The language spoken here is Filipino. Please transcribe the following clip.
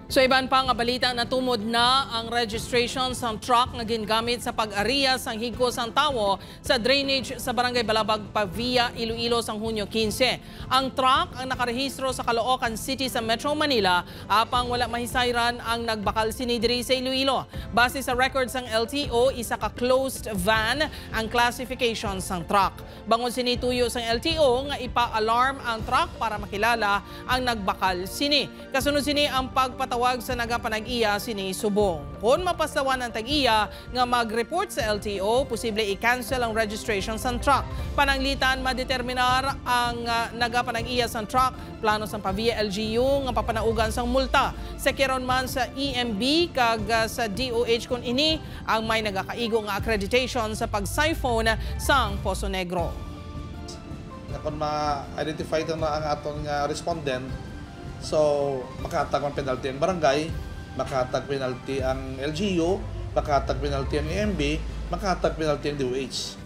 So iban pa nga balita na tumod na ang registration sa truck nga gingamit sa pag-ariya sang higko sang tawo sa drainage sa Barangay Balabag, Pavia, Iloilo sang Hunyo 15. Ang truck ang nakarehistro sa Caloocan City sa Metro Manila apang wala mahisayran ang nagbakal sinidiri sa Iloilo. Base sa records ng LTO, isa ka closed van ang classification sang truck. Bangon sinituyo sang LTO nga ipa-alarm ang truck para makilala ang nagbakal sini. Kasunod sini ang pagpatawag sa nagapanag-iya sini Subong. Kung mapasawan ang tag-iya nga mag-report sa LTO, posible i-cancel ang registration sa truck. Pananglitan madeterminar ang nagapanag-iya sa truck, plano sa Pavia LGU nga papanaugan sang multa. Sekiron man sa EMB kag sa DOH kung ini ang may nagakaigo nga accreditation sa pag-siphon sang Poso Negro. Kung ma-identify na ang atong respondent, so makatag ang penalty ang barangay, makatag penalty ang LGU, makatag penalty ang EMB, makatag penalty ang DOH.